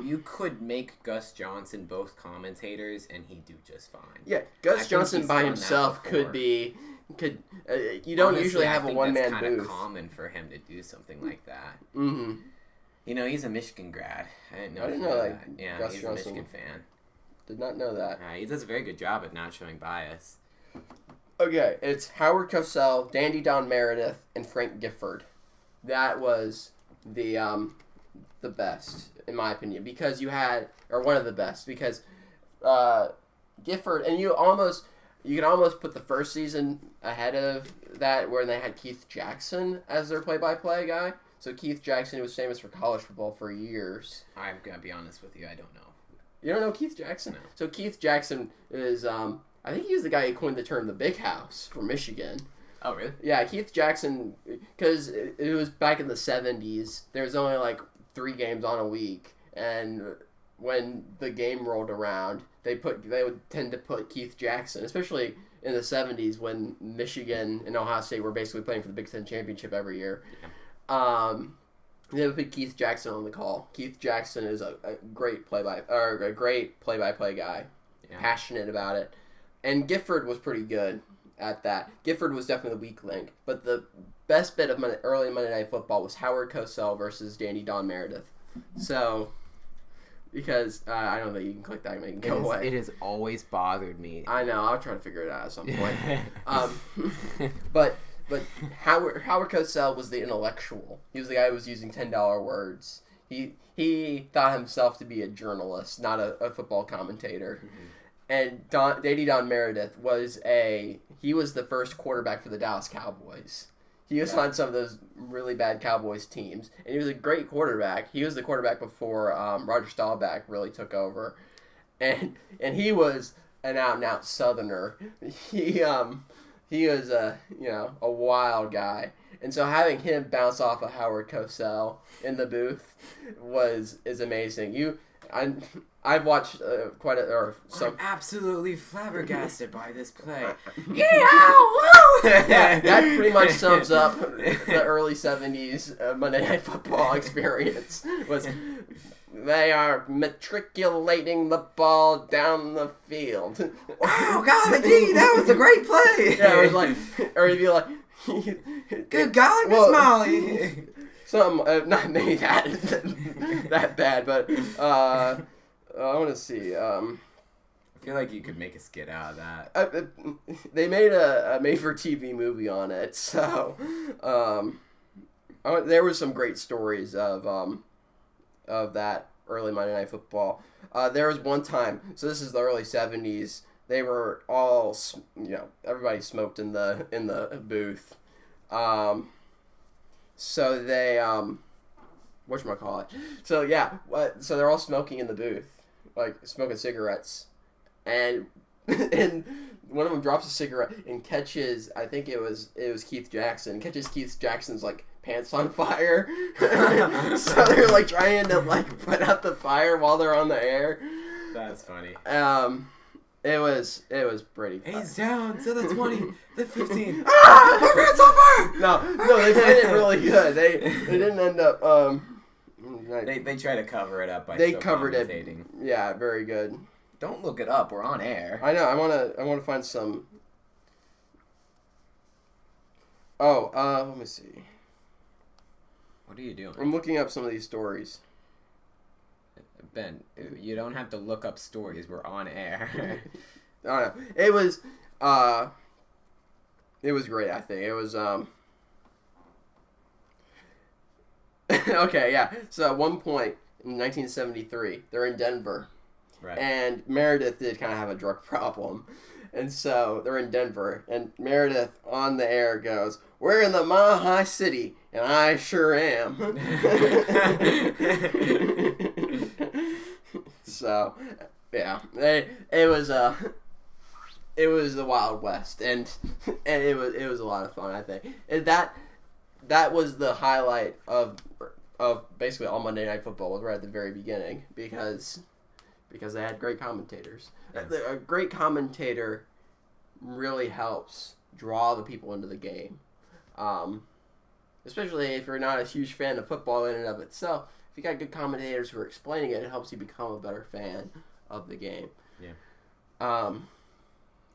You could make Gus Johnson both commentators, and he'd do just fine. Yeah, Gus Johnson by himself could be... you don't usually have a one-man booth. It's kind of common for him to do something like that. Mm-hmm. You know, he's a Michigan grad. I didn't know that. Yeah, Gus he's Johnson. a Michigan fan. Did not know that. He does a very good job at not showing bias. Okay, it's Howard Cosell, Dandy Don Meredith, and Frank Gifford. That was the best, in my opinion, because you had, or one of the best, because Gifford, and you can almost put the first season ahead of that, where they had Keith Jackson as their play-by-play guy. So Keith Jackson, who was famous for college football for years. I'm gonna be honest with you, I don't know. You don't know Keith Jackson? No. So Keith Jackson is, I think he was the guy who coined the term the Big House for Michigan. Oh, really? Yeah, Keith Jackson, because it was back in the 70s. There was only like 3 games on a week, and when the game rolled around, they would tend to put Keith Jackson, especially in the 70s when Michigan and Ohio State were basically playing for the Big Ten championship every year. Yeah. They would put Keith Jackson on the call. Keith Jackson is a great play-by-play guy, passionate about it, and Gifford was pretty good at that. Gifford was definitely the weak link, but the best bit of early Monday Night Football was Howard Cosell versus Dandy Don Meredith. So, because I don't think you can click that and make it go away. It has always bothered me. I know. I'll try to figure it out at some point. But Howard Cosell was the intellectual. He was the guy who was using $10 words. He thought himself to be a journalist, not a football commentator. Mm-hmm. And Dandy Don Meredith was the first quarterback for the Dallas Cowboys. He was on some of those really bad Cowboys teams, and he was a great quarterback. He was the quarterback before Roger Staubach really took over, and he was an out-and-out Southerner. He was a wild guy, and so having him bounce off of Howard Cosell in the booth is amazing. I've watched I'm absolutely flabbergasted by this play. That pretty much sums up the early 70s Monday Night Football experience. They are matriculating the ball down the field. Wow, golly gee, that was a great play. Yeah, it was like, or you'd be like, good golly, Miss Molly. Something, not maybe that bad, but I want to see. I feel like you could make a skit out of that. They made a made-for-TV movie on it, so there were some great stories of that early Monday Night Football. There was one time, so this is the early 70s, they were all, everybody smoked in the booth. So they, whatchamacallit. So yeah, so they're all smoking in the booth, like smoking cigarettes. And one of them drops a cigarette and catches, I think it was Keith Jackson, catches Keith Jackson's like pants on fire. So they're like trying to like put out the fire while they're on the air. That's funny. It was pretty fun. He's down to the 20, the 15. Ah! My pants on fire! No, they played it really good. They didn't end up they try to cover it up by they covered it. Yeah, very good. Don't look it up. We're on air. I know. I wanna find some. Oh, let me see. What are you doing? I'm looking up some of these stories. Ben, you don't have to look up stories. We're on air. I don't know. It was great. I think it was. Okay, yeah. So at one point in 1973, they're in Denver. Right. And Meredith did kind of have a drug problem. And so they're in Denver. And Meredith on the air goes, "We're in the Mile High City, and I sure am." So, yeah. It was the Wild West. And it was a lot of fun, I think. And that was the highlight of basically all Monday Night Football was right at the very beginning. Because because they had great commentators. Yes. A great commentator really helps draw the people into the game. Especially if you're not a huge fan of football in and of itself. If you got good commentators who are explaining it, it helps you become a better fan of the game. Yeah.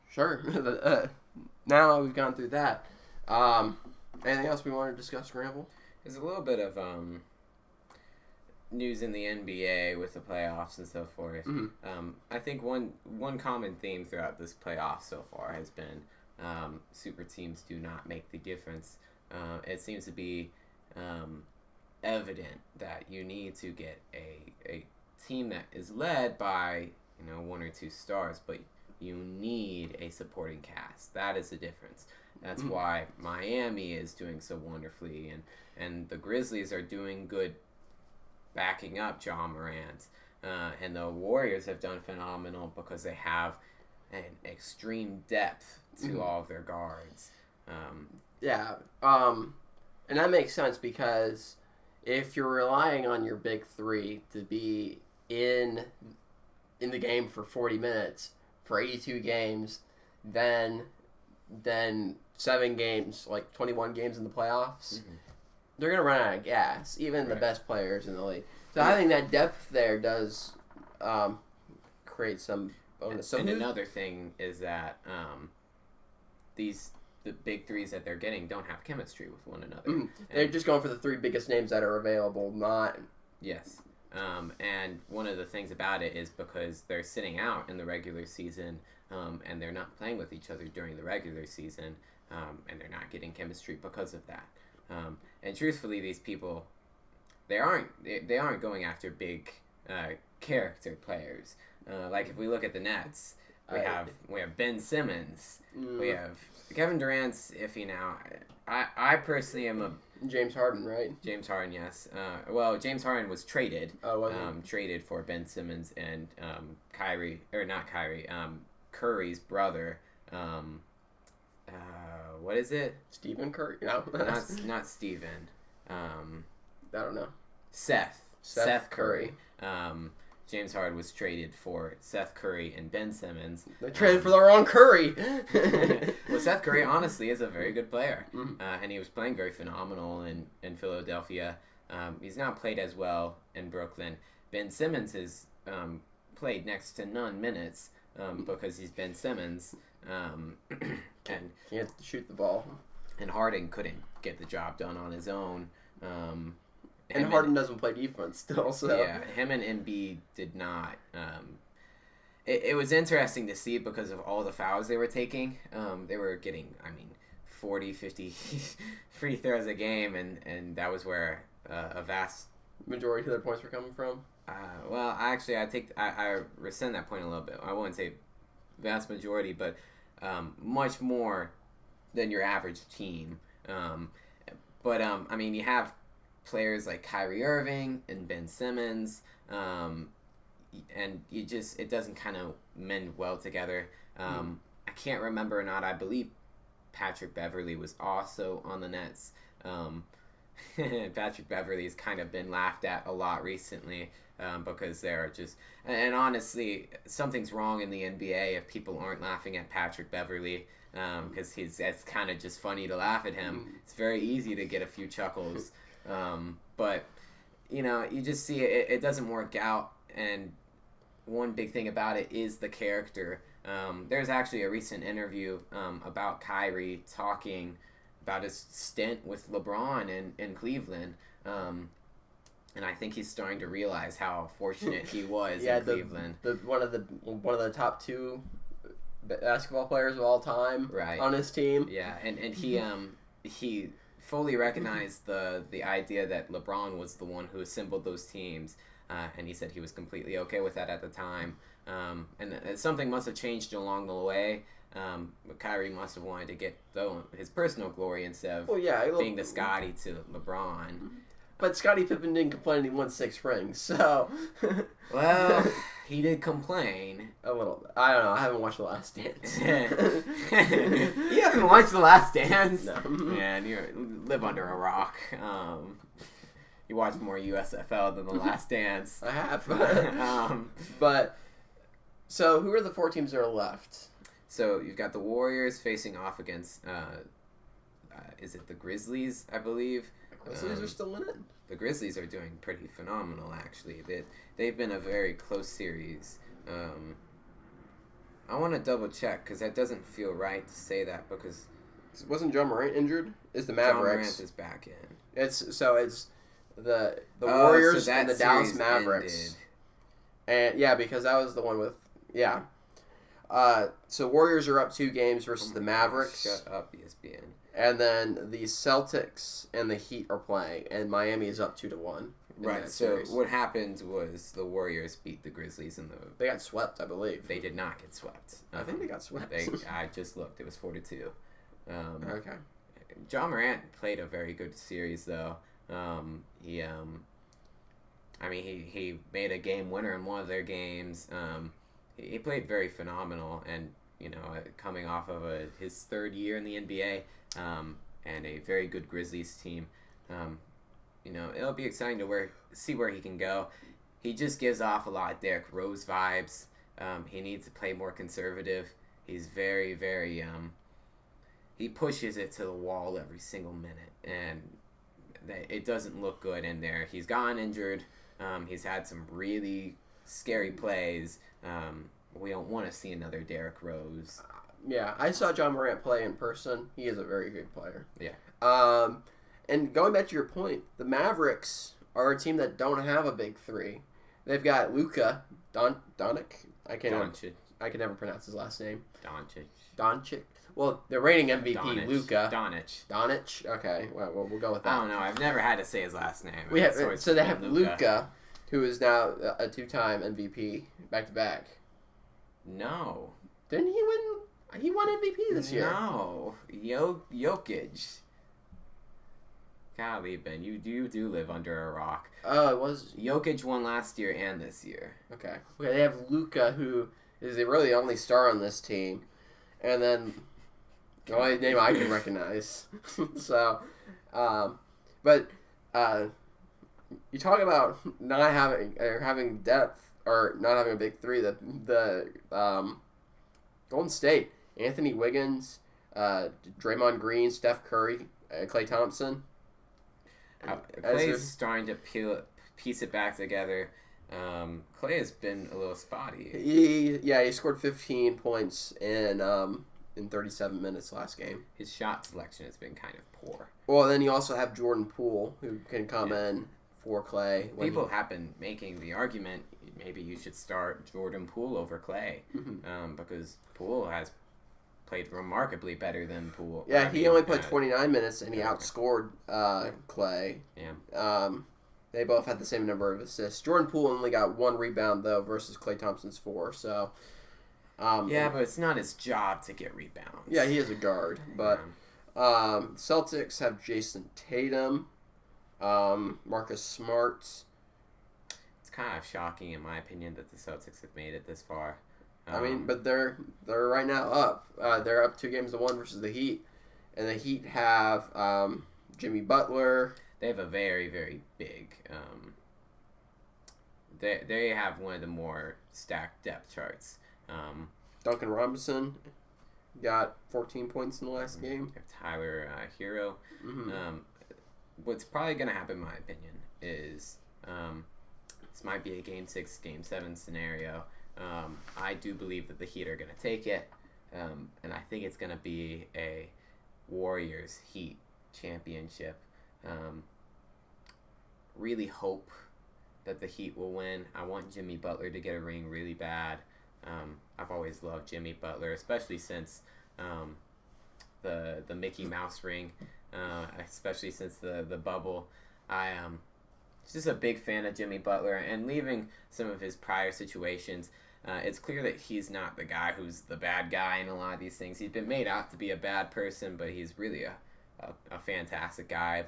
Sure. Now we've gone through that. Anything else we want to discuss, Gramble? There's a little bit of news in the NBA with the playoffs and so forth. Mm-hmm. I think one common theme throughout this playoff so far has been super teams do not make the difference. It seems to be evident that you need to get a team that is led by one or two stars, but you need a supporting cast. That is the difference. That's why Miami is doing so wonderfully, and the Grizzlies are doing good backing up John Morant. And the Warriors have done phenomenal because they have an extreme depth to all of their guards. And that makes sense because if you're relying on your big three to be in the game for 40 minutes, for 82 games, then 7 games, like 21 games in the playoffs, they're going to run out of gas, even the best players in the league. So I think that depth there does create some bonus. And another thing is that the big threes that they're getting don't have chemistry with one another. They're just going for the 3 biggest names that are available, not... Yes. And one of the things about it is because they're sitting out in the regular season and they're not playing with each other during the regular season and they're not getting chemistry because of that. And truthfully, these people, they aren't going after big character players. Like if we look at the Nets, we have Ben Simmons, we have Kevin Durant's iffy now. I personally am a James Harden, right? James Harden, yes. Well, James Harden was traded. Oh, was traded for Ben Simmons and Curry's brother. What is it? Stephen Curry? No. not Stephen. I don't know. Seth Curry. James Harden was traded for Seth Curry and Ben Simmons. They traded for the wrong Curry. Well, Seth Curry, honestly, is a very good player. And he was playing very phenomenal in Philadelphia. He's not played as well in Brooklyn. Ben Simmons has played next to none minutes because he's Ben Simmons. And Can't shoot the ball. And Harden couldn't get the job done on his own. And Harden doesn't play defense still, so... Yeah, him and Embiid did not... It was interesting to see because of all the fouls they were taking. They were getting, 40, 50 free throws a game, and that was where a vast... majority of their points were coming from? Well, actually, I rescind that point a little bit. I wouldn't say vast majority, but much more than your average team. But you have players like Kyrie Irving and Ben Simmons, and it doesn't kind of mend well together. I can't remember or not. I believe Patrick Beverley was also on the Nets. Patrick Beverley's kind of been laughed at a lot recently because they're just... And honestly, something's wrong in the NBA if people aren't laughing at Patrick Beverley because it's kind of just funny to laugh at him. It's very easy to get a few chuckles. But, you just see it doesn't work out. And one big thing about it is the character. There's actually a recent interview about Kyrie talking about his stint with LeBron in Cleveland. And I think he's starting to realize how fortunate he was in Cleveland. One of the top 2 basketball players of all time on his team. Yeah, and he fully recognized the idea that LeBron was the one who assembled those teams, and he said he was completely okay with that at the time. And something must have changed along the way. Kyrie must have wanted to get his personal glory instead of being the Scotty to LeBron. But Scottie Pippen didn't complain he won 6 rings, so... Well, he did complain. A little bit. I don't know. I haven't watched The Last Dance. You haven't watched The Last Dance? No. Man, you live under a rock. You watch more USFL than The Last Dance. I have. But So who are the 4 teams that are left? So you've got the Warriors facing off against, is it the Grizzlies, I believe? The Grizzlies are still in it. The Grizzlies are doing pretty phenomenal, actually. They've been a very close series. I want to double check because that doesn't feel right to say that because wasn't John Morant injured? Is the Mavericks? John Morant is back in. It's the Warriors so and the Dallas series Mavericks. ended. And yeah, because that was the one with so Warriors are up 2 games versus the Mavericks. Shut up, ESPN. And then the Celtics and the Heat are playing, and Miami is up 2-1. Right. So what happened was the Warriors beat the Grizzlies in the. They got swept, I believe. They did not get swept. I think they got swept. I just looked. It was 4-2. Okay. John Morant played a very good series though. He made a game winner in one of their games. He played very phenomenal, and coming off of his 3rd year in the NBA, and a very good Grizzlies team. It'll be exciting to see where he can go. He just gives off a lot of Derrick Rose vibes. He needs to play more conservative. He's very, very he pushes it to the wall every single minute, and it doesn't look good in there. He's gotten injured. He's had some really scary plays. We don't want to see another Derrick Rose. Yeah, I saw John Morant play in person. He is a very good player. Yeah. And going back to your point, the Mavericks are a team that don't have a big 3. They've got Luka Doncic. I can never pronounce his last name. Doncic. Well, the reigning MVP, Luka. Doncic. Okay, well, we'll go with that. I don't know. I've never had to say his last name. So they have Luka, who is now a 2-time MVP back to back. No. Didn't he win? He won MVP this year. No. Jokic. Golly, Ben, you do live under a rock. Oh, it was. Jokic won last year and this year. Okay. They have Luka, who is really the only star on this team, and then the only name I can recognize. So, but you talk about not having depth or not having a big 3. The Golden State, Anthony Wiggins, Draymond Green, Steph Curry, Klay Thompson. Clay's starting to piece it back together. Klay has been a little spotty. He scored 15 points in 37 minutes last game. His shot selection has been kind of poor. Well, then you also have Jordan Poole, who can come in for Klay. People have been making the argument maybe you should start Jordan Poole over Klay, because Poole has played remarkably better than Poole. Yeah, he only played 29 minutes, and he outscored Klay. Yeah. They both had the same number of assists. Jordan Poole only got 1 rebound, though, versus Klay Thompson's 4. So, but it's not his job to get rebounds. Yeah, he is a guard. But Celtics have Jason Tatum, Marcus Smart. It's kind of shocking, in my opinion, that the Celtics have made it this far. But they're right now up. They're up 2-1 versus the Heat, and the Heat have Jimmy Butler. They have a very, very big. They have one of the more stacked depth charts. Duncan Robinson got 14 points in the last game. Tyler Hero. What's probably going to happen, in my opinion, is this might be a Game 6, Game 7 scenario. I do believe that the Heat are going to take it, and I think it's going to be a Warriors-Heat championship. Really hope that the Heat will win. I want Jimmy Butler to get a ring really bad. I've always loved Jimmy Butler, especially since the Mickey Mouse ring, especially since the bubble. I'm just a big fan of Jimmy Butler, and leaving some of his prior situations, it's clear that he's not the guy who's the bad guy in a lot of these things. He's been made out to be a bad person, but he's really a fantastic guy.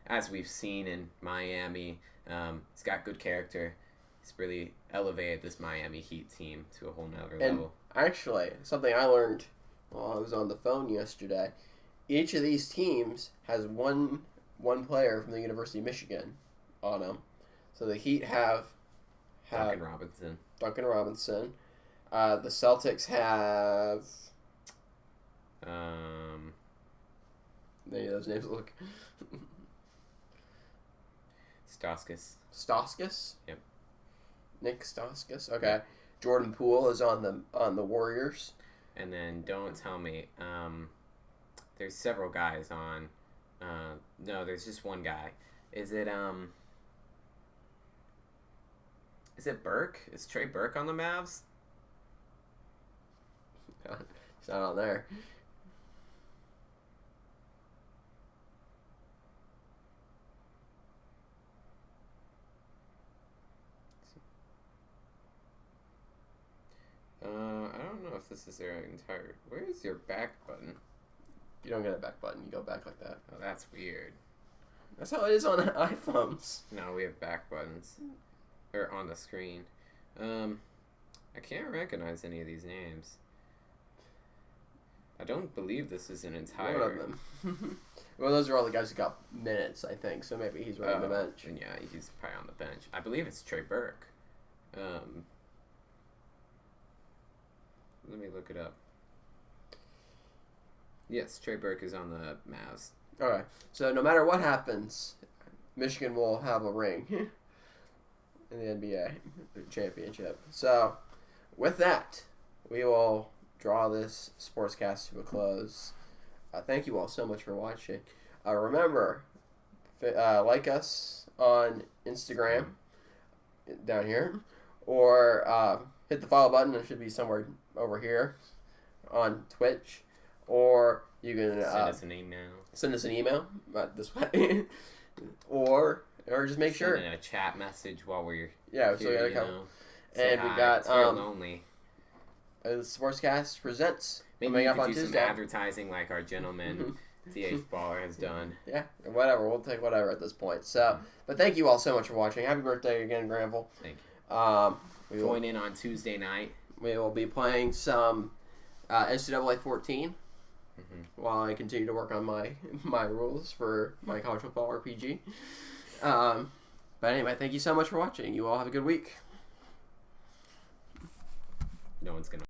As we've seen in Miami. He's got good character. He's really elevated this Miami Heat team to a whole nother level. Actually, something I learned while I was on the phone yesterday, each of these teams has one player from the University of Michigan on them. So the Heat have Duncan Robinson. The Celtics have... Any of those names look... Stauskas? Yep. Nick Stauskas? Okay. Jordan Poole is on the Warriors. And then don't tell me. There's several guys on. No, there's just one guy. Is it Burke? Is Trey Burke on the Mavs? He's not on there. I don't know if this is their entire... Where is your back button? You don't get a back button. You go back like that. Oh, that's weird. That's how it is on iPhones. No, we have back buttons. Or on the screen. I can't recognize any of these names. I don't believe this is an entire... One of them. Well, those are all the guys who got minutes, I think. So maybe he's running the bench. And yeah, he's probably on the bench. I believe it's Trey Burke. Let me look it up. Yes, Trey Burke is on the Mavs. Okay. So no matter what happens, Michigan will have a ring in the NBA championship. So with that, we will draw this Sportscast to a close. Thank you all so much for watching. Remember, like us on Instagram down here, or hit the follow button. It should be somewhere over here on Twitch, or you can send us an email, not this way, or just make sure send in a chat message while we're here, so we gotta come. And we got lonely. The Sportscast presents. Maybe we could do some advertising like our gentleman DH Baller has done. Yeah, whatever. We'll take whatever at this point. So, but thank you all so much for watching. Happy birthday again, Granville. Thank you. Join in on Tuesday night. We will be playing some NCAA 14 while I continue to work on my rules for my college football RPG. But anyway, thank you so much for watching. You all have a good week. No one's going to